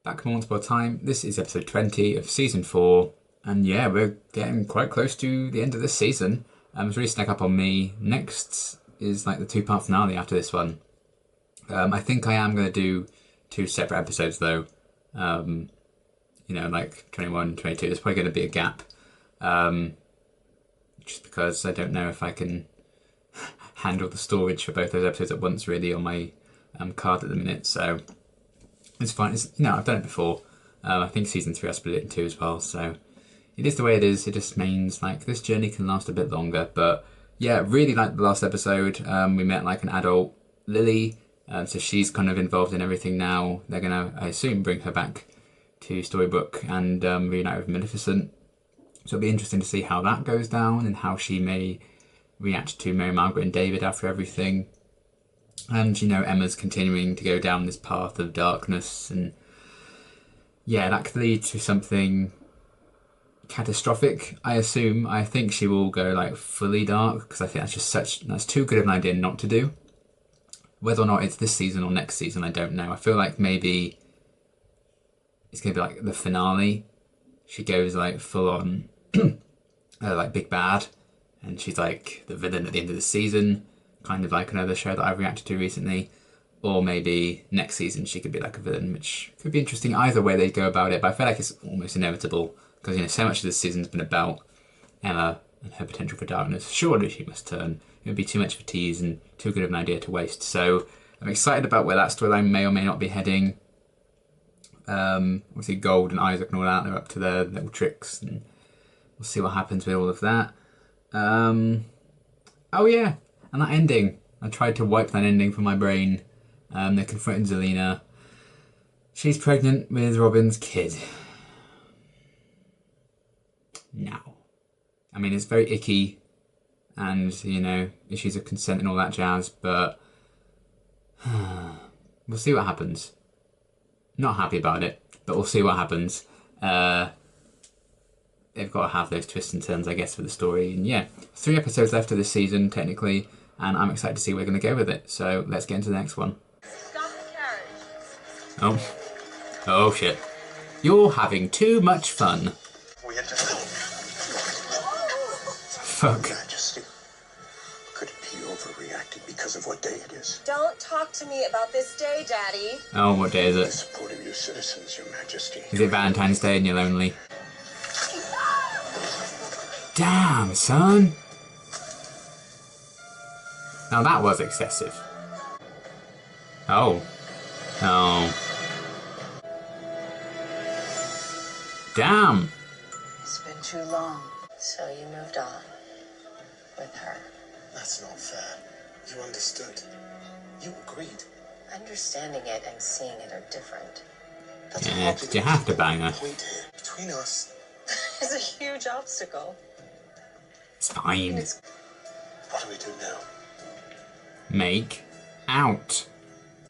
back from Once Upon a Time. This is episode 20 of season 4, and yeah, we're getting quite close to the end of this season. It's really snuck up on me. Next is like the 2-part finale after this one. I think I am going to do 2 separate episodes though. Like 21, 22. There's probably going to be a gap. Just because I don't know if I can handle the storage for both those episodes at once really on my card at the minute, so it's fine. I've done it before. I think season 3 I split it in 2 as well, so it is the way it is. It just means like this journey can last a bit longer, but yeah, really like the last episode. We met like an adult Lily, so she's kind of involved in everything now. They're gonna, I assume, bring her back to Storybrooke and reunite with Maleficent, so it'll be interesting to see how that goes down and how she may react to Mary Margaret and David after everything. And Emma's continuing to go down this path of darkness, and yeah, that could lead to something catastrophic, I assume. I think she will go like fully dark, because I think that's too good of an idea not to do. Whether or not it's this season or next season, I don't know. I feel like maybe it's gonna be like the finale. She goes like full on like big bad, and she's like the villain at the end of the season, kind of like another show that I've reacted to recently. Or maybe next season she could be like a villain, which could be interesting. Either way they go about it, but I feel like it's almost inevitable, because so much of this season's been about Emma and her potential for darkness. Surely she must turn. It would be too much of a tease and too good of an idea to waste. So I'm excited about where that storyline may or may not be heading. Obviously Gold and Isaac and all that, they're up to their little tricks, and we'll see what happens with all of that. Oh yeah, and that ending. I tried to wipe that ending from my brain. They're confronting Zelena. She's pregnant with Robin's kid. Now, I mean, it's very icky, and issues of consent and all that jazz, but we'll see what happens. Not happy about it, but we'll see what happens. They've got to have those twists and turns, I guess, for the story. And yeah, 3 episodes left of this season, technically, and I'm excited to see where we're going to go with it. So let's get into the next one. Stop the carriage. Oh shit. You're having too much fun. We had to... Fuck. Majesty, could it be overreacting because of what day it is? Don't talk to me about this day, Daddy. Oh, what day is The it? support of your citizens, Your Majesty. Is it Valentine's Day and you're lonely? Damn, son. Now that was excessive. Oh. Damn. It's been too long. So you moved on with her. That's not fair. You understood. You agreed. Understanding it and seeing it are different. That's Yeah, hardly 'cause you have to bang her. the point here. Between us, It's a huge obstacle. It's fine. what do we do now? Make out.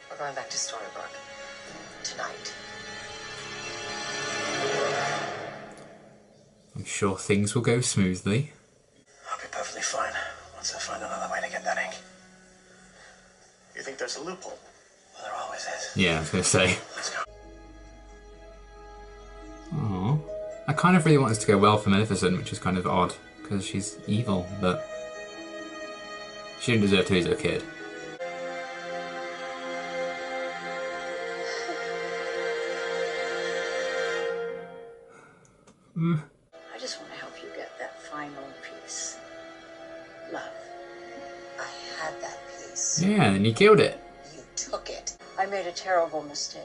We're going back to Storybrooke tonight. I'm sure things will go smoothly. I'll be perfectly fine once I find another way to get that ink. You think there's a loophole? Well, there always is. Yeah, I was going to say. Let's go. Aww. I kind of really want this to go well for Maleficent, which is kind of odd, because she's evil, but she didn't deserve to lose her kid. I just want to help you get that final piece. Love. I had that piece. Yeah, and you killed it. You took it. I made a terrible mistake.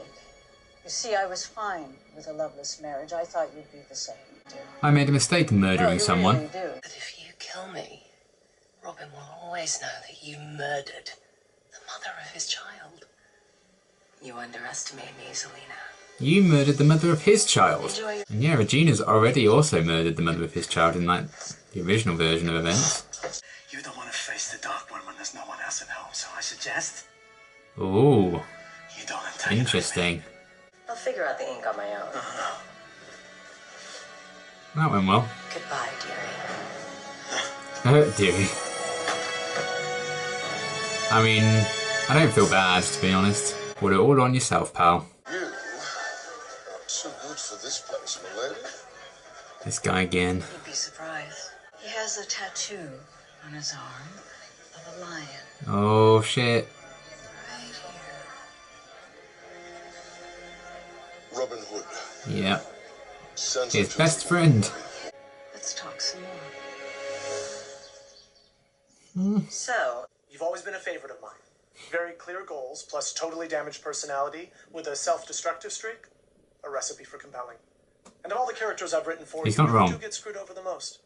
You see, I was fine with a loveless marriage. I thought you'd be the same, too. I made a mistake murdering someone. Really do. But if you kill me, Robin will always know that you murdered the mother of his child. You underestimate me, Zelena. You murdered the mother of his child. Enjoy. And yeah, Regina's already also murdered the mother of his child in like the original version of events. You don't want to face the dark one when there's no one else at home, so I suggest Ooh, you don't antagonize interesting. I'll figure out the ink on my own. That went well. Goodbye, dearie. Dearie. I mean, I don't feel bad, to be honest. Put it all on yourself, pal. You so good for this place, my lady. This guy again. You'd be surprised. He has a tattoo on his arm of a lion. Oh shit. Right here. Robin Hood. Yeah. Sent His to best the- friend. Let's talk some more. So, You've always been a favorite of mine. Very clear goals, plus totally damaged personality, with a self-destructive streak. A recipe for compelling. And of all the characters I've written for He's you, not wrong. who get screwed over the most?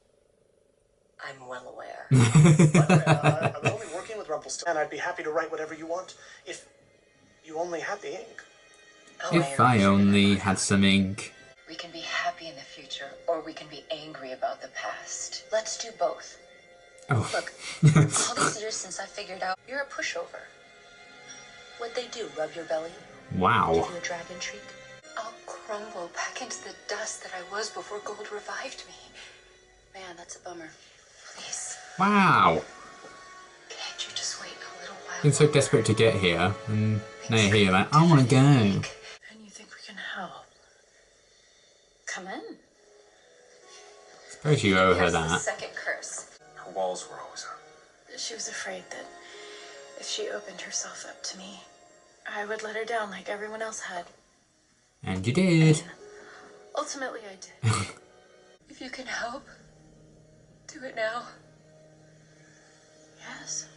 I'm well aware. By the way, I'm only working with Rumpelstiltskin, and I'd be happy to write whatever you want if you only had the ink. Oh, If I only had some ink. We can be happy in the future, or we can be angry about the past. Let's do both. Oh. Look, all these years since I figured out you're a pushover. What'd they do? Rub your belly? Wow. Give you a dragon treat? I'll crumble back into the dust that I was before gold revived me. Man, that's a bummer. Please, Wow. can't you just wait a little while? Been so desperate to get here, and now you're here like, I want to go. and you think we can help? Come in. Suppose you owe her Here's the that. second curse. Her walls were always up. She was afraid that if she opened herself up to me, I would let her down like everyone else had. And you did. Ultimately, I did. If you can help, do it now. Yes.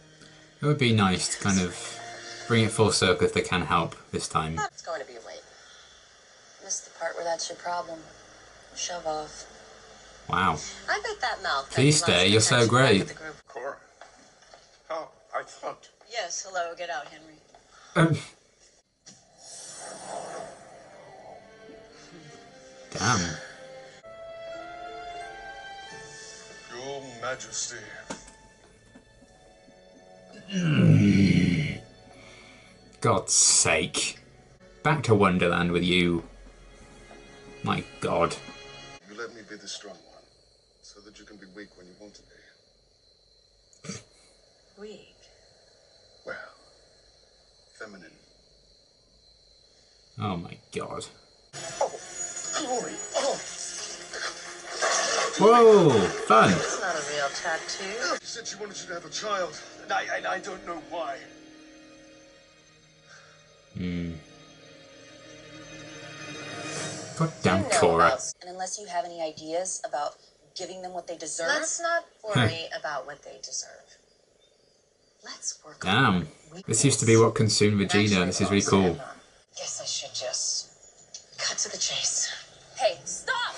It would be nice to kind of bring it full circle if they can help this time. It's going to be a wait. Missed the part where that's your problem. Shove off. Wow. I bet that mouth. Please stay, you're so great. Cora. Oh, I thought. Yes, hello, get out, Henry. Damn. Your Majesty. God's sake. Back to Wonderland with you. My God. You let me be the strong one, so that you can be weak when you want to be. Weak. Well, feminine. Oh my God. Glory! Oh! Whoa! Fun! It's not a real tattoo. She said she wanted you to have a child, and I don't know why. Goddamn Cora. And unless you have any ideas about giving them what they deserve, Let's not worry about what they deserve. Let's work on Damn. This used to be what consumed Vegeta. This is really cool. Guess I should just cut to the chase. Hey, stop!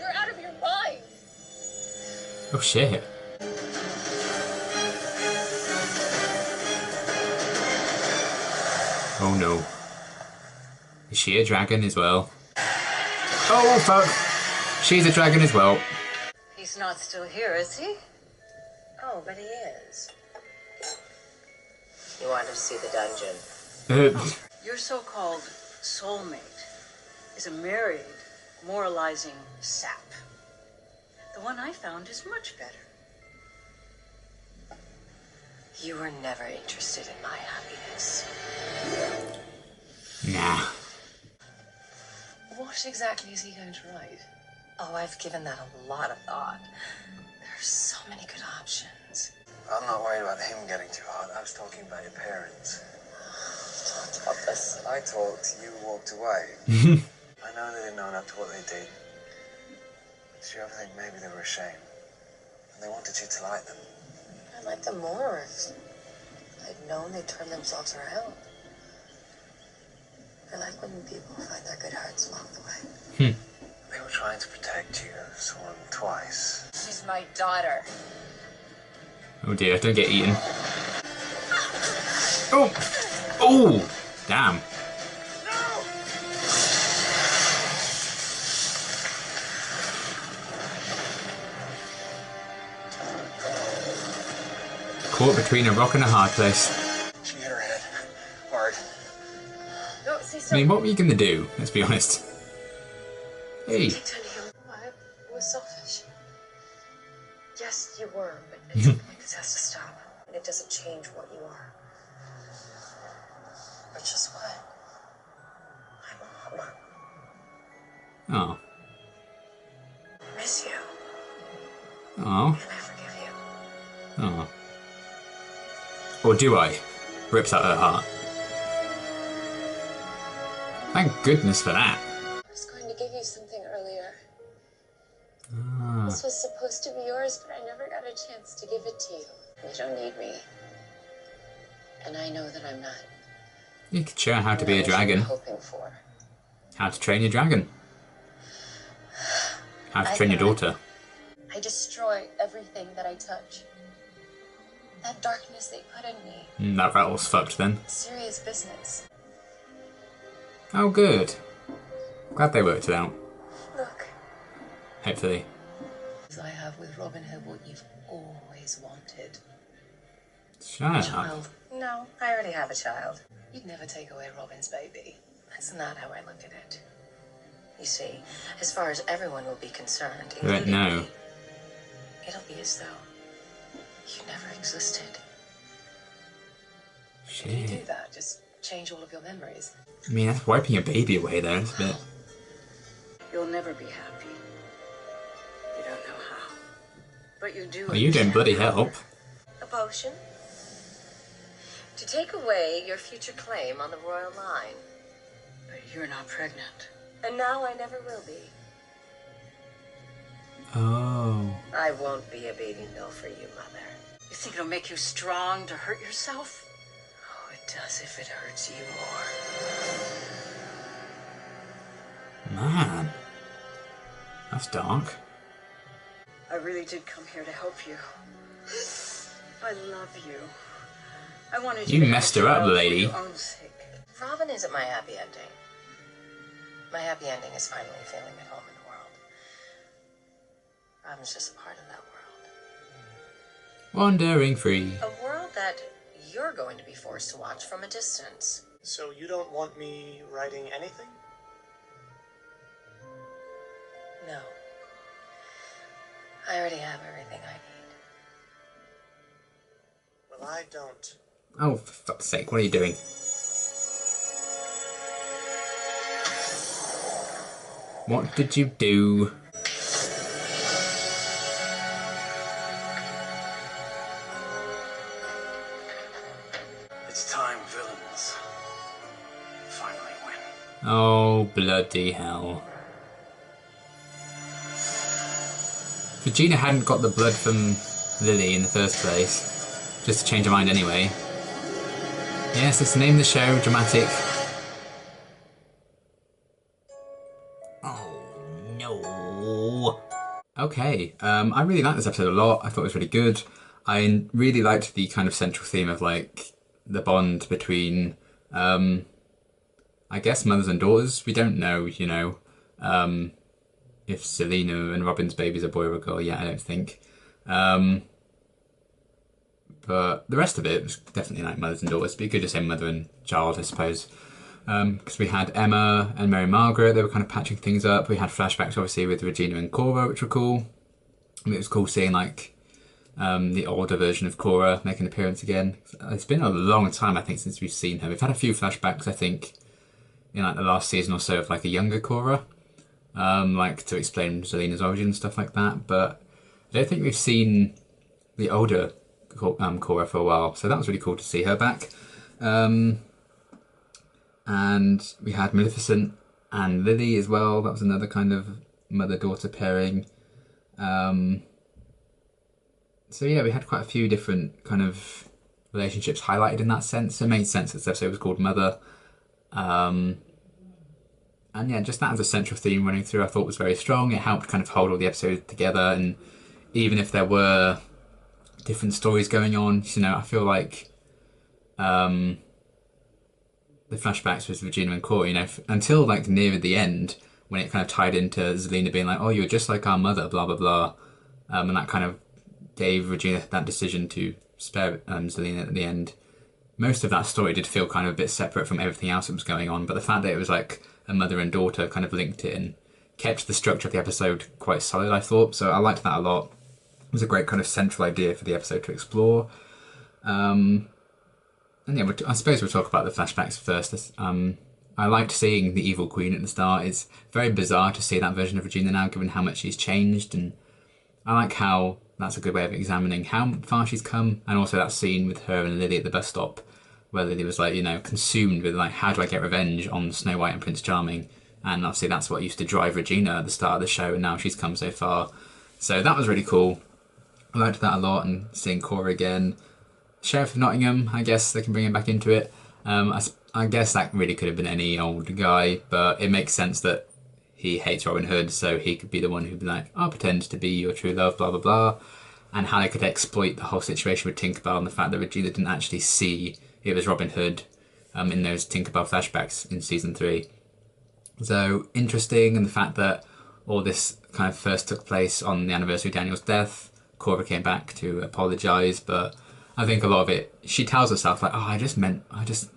You're out of your mind! Oh shit. Oh no. Is she a dragon as well? Oh fuck! She's a dragon as well. He's not still here, is he? Oh, but he is. You want to see the dungeon? Your so-called soulmate is a married, moralizing sap. The one I found is much better. You were never interested in my happiness. Nah. What exactly is he going to write? Oh, I've given that a lot of thought. There's so many good options. I'm not worried about him getting too hot. I was talking about your parents. Talked about this. I talked, you walked away. I know they didn't own up to what they did. But you ever think maybe they were ashamed? And they wanted you to like them? I'd like them more if I'd known they'd turn themselves around. I like when people find their good hearts along the way. They were trying to protect you, sworn twice. She's my daughter. Oh dear, don't get eaten. Oh! Oh! Damn. Caught between a rock and a hard place. She hit her head. Hard. No, see, I so mean, what were you gonna do? Let's be honest. Hey. I was selfish. Yes, you were, but at some point this has to stop. And it doesn't change what you are. Which is what? I'm Mom. Oh. I miss you. Oh. And I forgive you. Oh. Or do I? Rips out her heart. Thank goodness for that. I was going to give you something earlier. Ah. This was supposed to be yours, but I never got a chance to give it to you. You don't need me. And I know that I'm not. You could show her how to be a not what you were dragon. hoping for. How to train your dragon. How to I train your thought- daughter. I destroy everything that I touch. That darkness they put in me, That rattle's fucked then. serious business. Oh, good. Glad they worked it out. Look, Hopefully. As I have with Robin Hood what you've always wanted. Shut up. Child. No, I already have a child. You'd never take away Robin's baby. That's not how I look at it. You see, as far as everyone will be concerned, I don't including know. me, it'll be as though you never existed. If you do Shit. that, just change all of your memories. I mean, that's wiping a baby away there. It's a bit... You'll never be happy. You don't know how. But you do. Well, you don't understand bloody how. help. A potion? To take away your future claim on the royal line. But you're not pregnant. And now I never will be. Oh. I won't be a baby mill for you, Mother. You think it'll make you strong to hurt yourself? Oh, it does if it hurts you more. Man. That's dark. I really did come here to help you. I love you. I wanted You to messed help her you up, out for lady. your own sake. Robin isn't my happy ending. My happy ending is finally feeling at home in the world. Robin's just a part of that world. Wandering free. A world that you're going to be forced to watch from a distance. So you don't want me writing anything? No. I already have everything I need. Well, I don't. Oh, for fuck's sake, what are you doing? What did you do? It's time villains finally win. Oh, bloody hell. Regina hadn't got the blood from Lily in the first place, just to change her mind anyway. Yes, let's name the show Dramatic. Oh, no. Okay, I really liked this episode a lot. I thought it was really good. I really liked the kind of central theme of, like, the bond between, I guess, mothers and daughters. We don't know, you know, if Selena and Robin's baby's a boy or a girl yet, I don't think. But the rest of it was definitely like mothers and daughters, but you could just say mother and child, I suppose. Because we had Emma and Mary Margaret, they were kind of patching things up. We had flashbacks, obviously, with Regina and Cora, which were cool. And it was cool seeing, like, the older version of Cora make an appearance again. It's been a long time, I think, since we've seen her. We've had a few flashbacks, I think, in, like, the last season or so of, like, a younger Cora. Like, to explain Zelena's origin and stuff like that. But I don't think we've seen the older Cora for a while. So that was really cool to see her back. And we had Maleficent and Lily as well. That was another kind of mother-daughter pairing. So yeah, we had quite a few different kind of relationships highlighted in that sense. So it made sense that this episode was called Mother. And yeah, just that as a central theme running through I thought was very strong. It helped kind of hold all the episodes together, and even if there were different stories going on, you know, I feel like the flashbacks with Regina and Cora, you know, until like near the end, when it kind of tied into Zelena being like, oh, you're just like our mother, blah, blah, blah. And that kind of gave Regina that decision to spare Zelena at the end. Most of that story did feel kind of a bit separate from everything else that was going on, but the fact that it was like a mother and daughter kind of linked it and kept the structure of the episode quite solid, I thought. So I liked that a lot. It was a great kind of central idea for the episode to explore. And yeah, I suppose we'll talk about the flashbacks first. I liked seeing the evil queen at the start. It's very bizarre to see that version of Regina now, given how much she's changed, and I like how that's a good way of examining how far she's come, and also that scene with her and Lily at the bus stop, where Lily was like, consumed with like, how do I get revenge on Snow White and Prince Charming? And obviously that's what used to drive Regina at the start of the show, and now she's come so far. So that was really cool. I liked that a lot, and seeing Cora again. Sheriff of Nottingham, I guess they can bring him back into it. I guess that really could have been any old guy, but it makes sense that he hates Robin Hood, so he could be the one who'd be like, I'll pretend to be your true love, blah, blah, blah. And how they could exploit the whole situation with Tinkerbell and the fact that Regina didn't actually see it was Robin Hood in those Tinkerbell flashbacks in season 3. So interesting, and the fact that all this kind of first took place on the anniversary of Daniel's death. Cora came back to apologise, but I think a lot of it, she tells herself like, I just want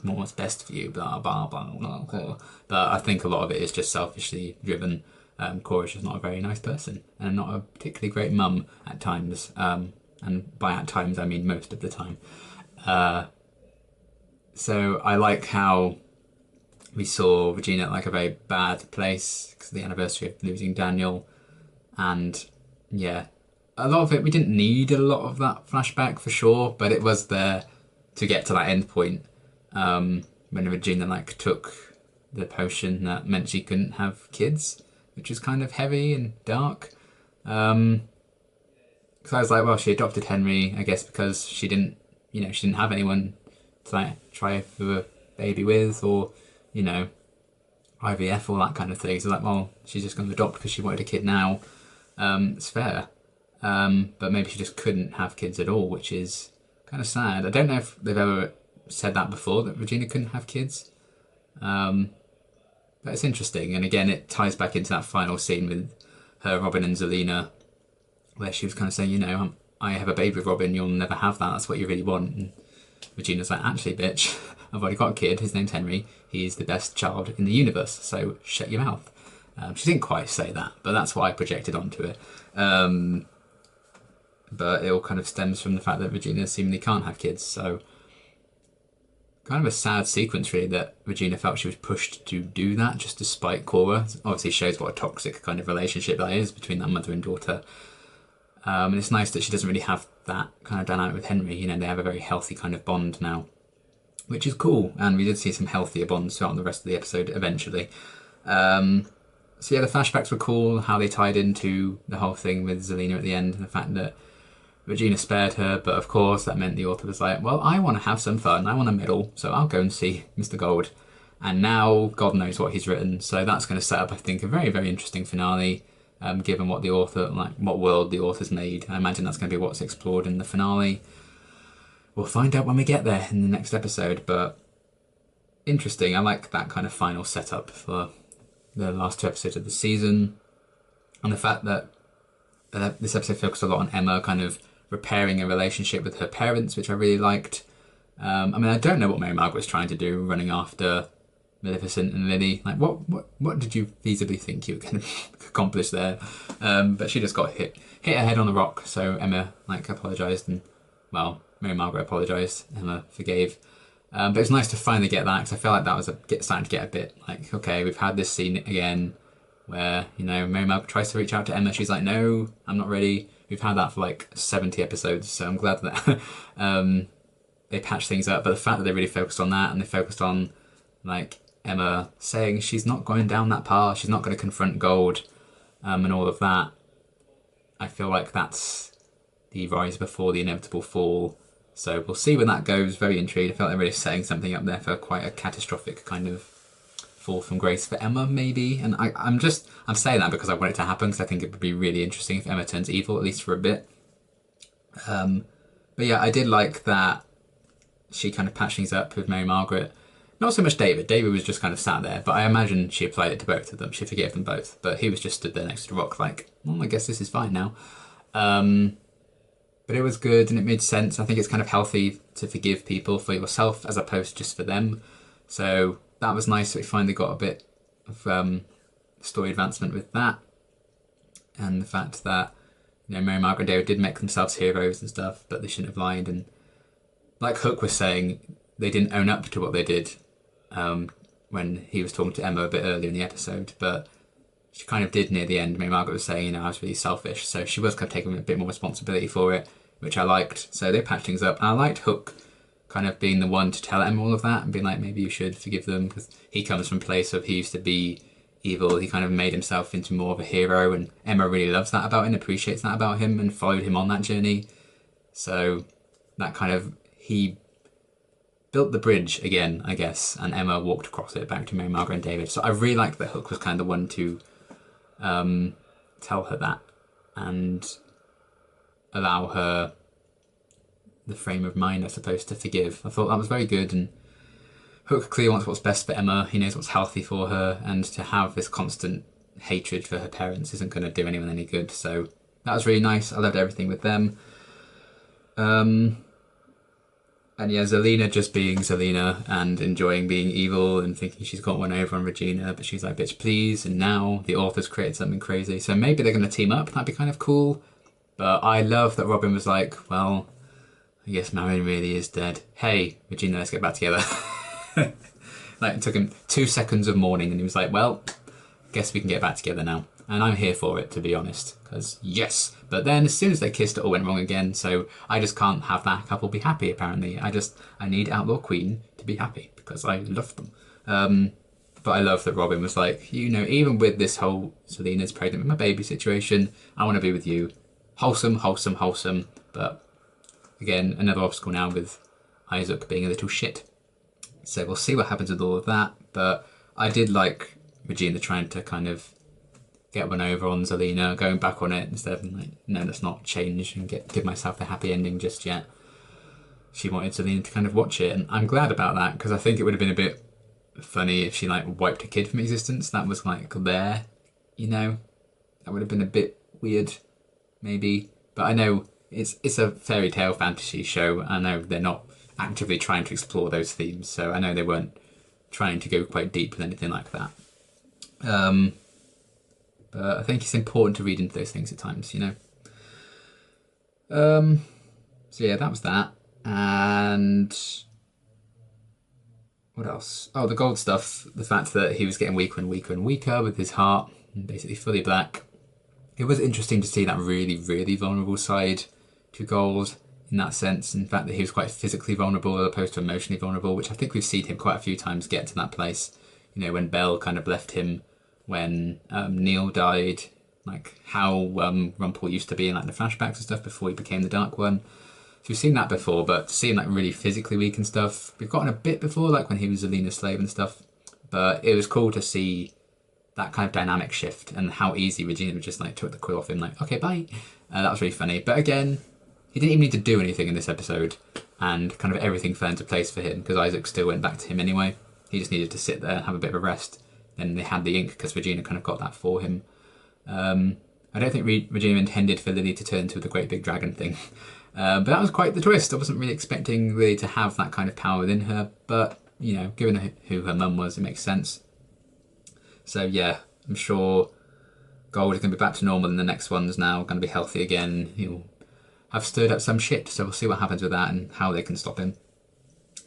what's best for you, blah, blah, blah, blah, blah. But I think a lot of it is just selfishly driven. Cora's just not a very nice person, and not a particularly great mum at times. And by at times, I mean most of the time. So I like how we saw Regina at like a very bad place because of the anniversary of losing Daniel. And yeah, a lot of it, we didn't need a lot of that flashback for sure, but it was there to get to that end point. When Regina like took the potion that meant she couldn't have kids, which is kind of heavy and dark. Because I was like, well, she adopted Henry, I guess, because she didn't have anyone to like try for a baby with, or IVF, all that kind of thing. So like, well, she's just going to adopt because she wanted a kid now. It's fair. But maybe she just couldn't have kids at all, which is kind of sad. I don't know if they've ever said that before, that Regina couldn't have kids. But it's interesting, and again, it ties back into that final scene with her, Robin and Zelena, where she was kind of saying, I have a baby with Robin, you'll never have that, that's what you really want. And Regina's like, actually, bitch, I've already got a kid, his name's Henry, he's the best child in the universe, so shut your mouth. She didn't quite say that, but that's what I projected onto it. But it all kind of stems from the fact that Regina seemingly can't have kids, so kind of a sad sequence really, that Regina felt she was pushed to do that just to spite Cora. It obviously shows what a toxic kind of relationship that is between that mother and daughter. And it's nice that she doesn't really have that kind of dynamic with Henry. They have a very healthy kind of bond now, which is cool. And we did see some healthier bonds throughout the rest of the episode eventually. So yeah, the flashbacks were cool, how they tied into the whole thing with Zelena at the end, and the fact that Regina spared her, but of course that meant the author was like, well, I want to have some fun, I want a medal, so I'll go and see Mr. Gold. And now God knows what he's written, so that's going to set up, I think, a very, very interesting finale, given what the author, what world the author's made. I imagine that's going to be what's explored in the finale. We'll find out when we get there in the next episode, but interesting. I like that kind of final setup for the last 2 episodes of the season, and the fact that this episode focused a lot on Emma kind of repairing a relationship with her parents, which I really liked. I don't know what Mary Margaret's trying to do, running after Maleficent and Lily. Like, what did you feasibly think you were going to accomplish there? But she just got hit her head on the rock, so Emma apologised, and well, Mary Margaret apologised, Emma forgave. But it's nice to finally get that, because I feel like that was starting to get a bit like, okay, we've had this scene again where, Mary Margaret tries to reach out to Emma, she's like, no, I'm not ready. We've had that for 70 episodes, so I'm glad that they patched things up. But the fact that they really focused on that, and they focused on Emma saying she's not going down that path, she's not going to confront Gold, and all of that, I feel like that's the rise before the inevitable fall. So we'll see when that goes. Very intrigued. I felt they're really setting something up there for quite a catastrophic kind of fall from grace for Emma, maybe. And I'm saying that because I want it to happen, because I think it would be really interesting if Emma turns evil, at least for a bit. But yeah, I did like that she kind of patched things up with Mary Margaret. Not so much David. David was just kind of sat there, but I imagine she applied it to both of them. She forgave them both, but he was just stood there next to the rock like, well, I guess this is fine now. But it was good, and it made sense. I think it's kind of healthy to forgive people for yourself as opposed to just for them. So that was nice that we finally got a bit of story advancement with that. And the fact that, Mary Margaret and David did make themselves heroes and stuff, but they shouldn't have lied. And like Hook was saying, they didn't own up to what they did. when he was talking to Emma a bit earlier in the episode, but she kind of did near the end. Mary Margaret was saying, I was really selfish, so she was kind of taking a bit more responsibility for it, which I liked. So they patched things up, and I liked Hook kind of being the one to tell Emma all of that and being like, maybe you should forgive them, because he comes from a place of he used to be evil. He kind of made himself into more of a hero, and Emma really loves that about him, appreciates that about him, and followed him on that journey. So that kind of, he built the bridge again, I guess, and Emma walked across it back to Mary Margaret and David. So I really liked that Hook was kind of the one to tell her that and allow her the frame of mind, I suppose, to forgive. I thought that was very good, and Hook clearly wants what's best for Emma. He knows what's healthy for her, and to have this constant hatred for her parents isn't going to do anyone any good. So that was really nice. I loved everything with them. And yeah, Zelena just being Zelena and enjoying being evil and thinking she's got one over on Regina, but she's like, bitch, please. And now the author's created something crazy. So maybe they're going to team up. That'd be kind of cool. But I love that Robin was like, well, I guess Marion really is dead. Hey, Regina, let's get back together. Like, it took him 2 seconds of mourning and he was like, well, guess we can get back together now. And I'm here for it, to be honest, because yes. But then as soon as they kissed, it all went wrong again. So I just can't have that couple be happy, apparently. I need Outlaw Queen to be happy because I love them. But I love that Robin was like, you know, even with this whole Selena's pregnant with my baby situation, I want to be with you. Wholesome, wholesome, wholesome. But again, another obstacle now with Isaac being a little shit. So we'll see what happens with all of that. But I did like Regina trying to kind of get one over on Zelena, going back on it instead of like, no, let's not change and give myself a happy ending just yet. She wanted Zelena to kind of watch it, and I'm glad about that, because I think it would have been a bit funny if she like wiped a kid from existence that was like there, you know. That would have been a bit weird, maybe. But I know it's a fairy tale fantasy show. I know they're not actively trying to explore those themes, so I know they weren't trying to go quite deep with anything like that. But I think it's important to read into those things at times, you know. So yeah, that was that. And what else? Oh, the gold stuff. The fact that he was getting weaker and weaker and weaker with his heart, basically fully black. It was interesting to see that really, really vulnerable side to Gold in that sense. In fact, that he was quite physically vulnerable as opposed to emotionally vulnerable, which I think we've seen him quite a few times get to that place. You know, when Belle kind of left him, when Neil died, like how Rumpel used to be in like the flashbacks and stuff before he became the Dark One. So we've seen that before, but seeing like really physically weak and stuff, we've gotten a bit before, like when he was Zelena's slave and stuff. But it was cool to see that kind of dynamic shift and how easy Regina just like took the quill off him, like, okay, bye. That was really funny. But again, he didn't even need to do anything in this episode, and kind of everything fell into place for him because Isaac still went back to him anyway. He just needed to sit there and have a bit of a rest. Then they had the ink because Regina kind of got that for him. I don't think Regina intended for Lily to turn into the great big dragon thing. But that was quite the twist. I wasn't really expecting Lily to have that kind of power within her. But, you know, given who her mum was, it makes sense. So, yeah, I'm sure Gold is going to be back to normal in the next one's now. Going to be healthy again. He'll have stirred up some shit. So we'll see what happens with that and how they can stop him.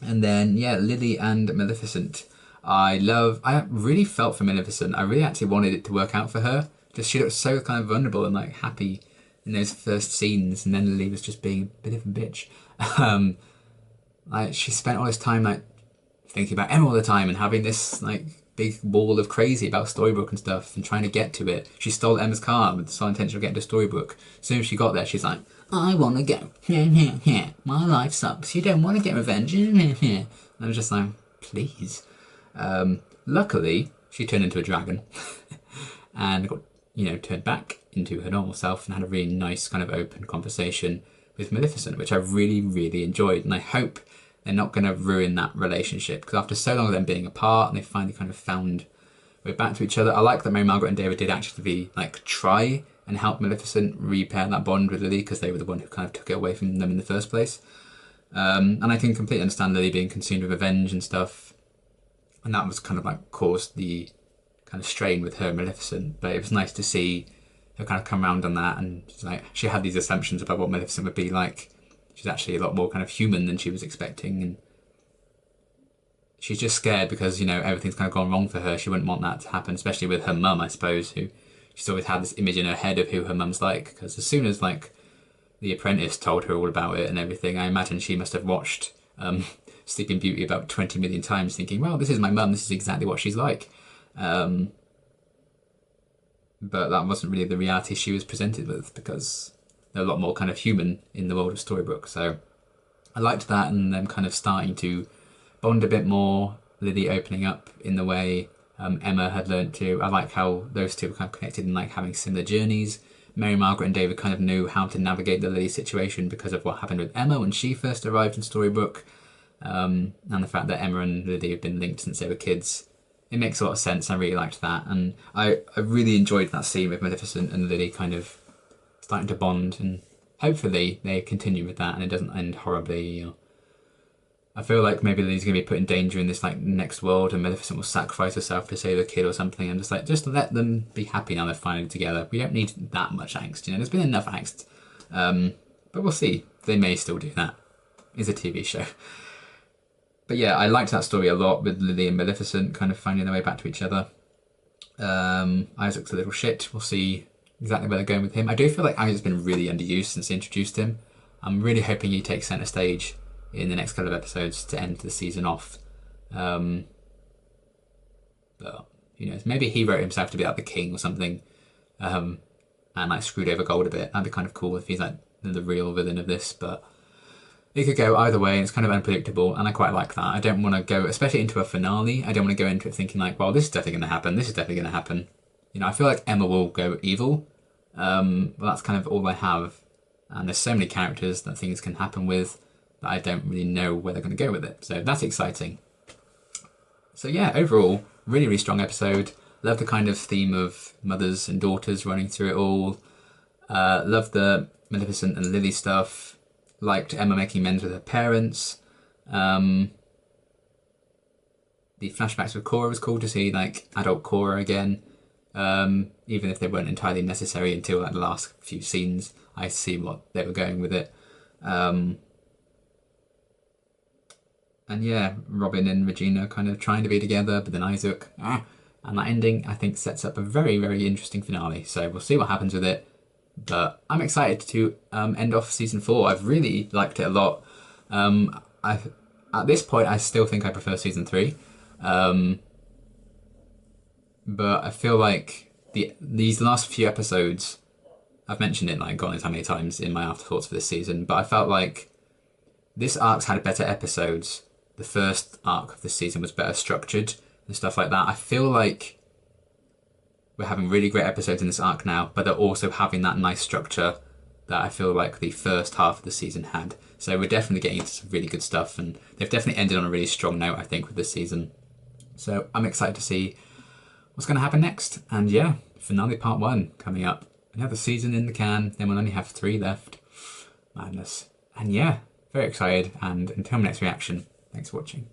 And then, yeah, Lily and Maleficent. I really felt for Maleficent. I really actually wanted it to work out for her. Just she looked so kind of vulnerable and like happy in those first scenes, and then Lily was just being a bit of a bitch. Like she spent all this time like thinking about Emma all the time and having this like big wall of crazy about Storybrooke and stuff and trying to get to it. She stole Emma's car with the sole intention of getting to Storybrooke. As soon as she got there, she's like, I want to go. My life sucks. You don't want to get revenge. And I was just like, please. Luckily, she turned into a dragon and got, you know, turned back into her normal self and had a really nice kind of open conversation with Maleficent, which I really, really enjoyed. And I hope they're not going to ruin that relationship, because after so long of them being apart and they finally kind of found way back to each other, I like that Mary Margaret and David did actually like try and help Maleficent repair that bond with Lily, because they were the one who kind of took it away from them in the first place. And I can completely understand Lily being consumed with revenge and stuff. And that was kind of like caused the kind of strain with her and Maleficent. But it was nice to see her kind of come around on that. And like she had these assumptions about what Maleficent would be like. She's actually a lot more kind of human than she was expecting. And she's just scared because, you know, everything's kind of gone wrong for her. She wouldn't want that to happen, especially with her mum, I suppose, who she's always had this image in her head of who her mum's like. Because as soon as, like, The Apprentice told her all about it and everything, I imagine she must have watched Sleeping Beauty about 20 million times thinking, well, this is my mum, this is exactly what she's like. But that wasn't really the reality she was presented with, because they're a lot more kind of human in the world of Storybrooke. So I liked that, and them kind of starting to bond a bit more, Lily opening up in the way Emma had learnt to. I like how those two were kind of connected and like having similar journeys. Mary Margaret and David kind of knew how to navigate the Lily situation because of what happened with Emma when she first arrived in Storybrooke, and the fact that Emma and Lily have been linked since they were kids. It makes a lot of sense. I really liked that, and I really enjoyed that scene with Maleficent and Lily kind of starting to bond, and hopefully they continue with that and it doesn't end horribly. You know. I feel like maybe Lily's going to be put in danger in this like next world, and Maleficent will sacrifice herself to save a kid or something. I'm just like, just let them be happy now they're finally together. We don't need that much angst, you know. There's been enough angst, but we'll see. They may still do that. It's a TV show. But yeah, I liked that story a lot with Lily and Maleficent kind of finding their way back to each other. Isaac's a little shit. We'll see exactly where they're going with him. I do feel like Isaac's been really underused since they introduced him. I'm really hoping he takes centre stage in the next couple of episodes to end the season off. But who knows? Maybe he wrote himself to be like the king or something, and like screwed over Gold a bit. That'd be kind of cool if he's like the real villain of this. But it could go either way, and it's kind of unpredictable, and I quite like that. I don't want to go, especially into a finale, I don't want to go into it thinking like, well, this is definitely going to happen, this is definitely going to happen. You know, I feel like Emma will go evil. Well, that's kind of all I have. And there's so many characters that things can happen with that I don't really know where they're going to go with it. So that's exciting. So yeah, overall, really, really strong episode. Love the kind of theme of mothers and daughters running through it all. Love the Maleficent and Lily stuff. Liked Emma making amends with her parents. The flashbacks with Cora was cool to see, like, adult Cora again. Even if they weren't entirely necessary until like the last few scenes. I see what they were going with it. And yeah, Robin and Regina kind of trying to be together, but then Isaac. And that ending, I think, sets up a very, very interesting finale. So we'll see what happens with it. But I'm excited to end off season 4. I've really liked it a lot. At this point, I still think I prefer season 3. But I feel like these last few episodes, I've mentioned it like God knows how many times in my afterthoughts for this season, but I felt like this arc's had better episodes. The first arc of this season was better structured and stuff like that. I feel like we're having really great episodes in this arc now, but they're also having that nice structure that I feel like the first half of the season had. So we're definitely getting into some really good stuff, and they've definitely ended on a really strong note, I think, with this season. So I'm excited to see what's going to happen next. And yeah, finale part 1 coming up. Another season in the can, then we'll only have 3 left. Madness. And yeah, very excited, and until my next reaction, thanks for watching.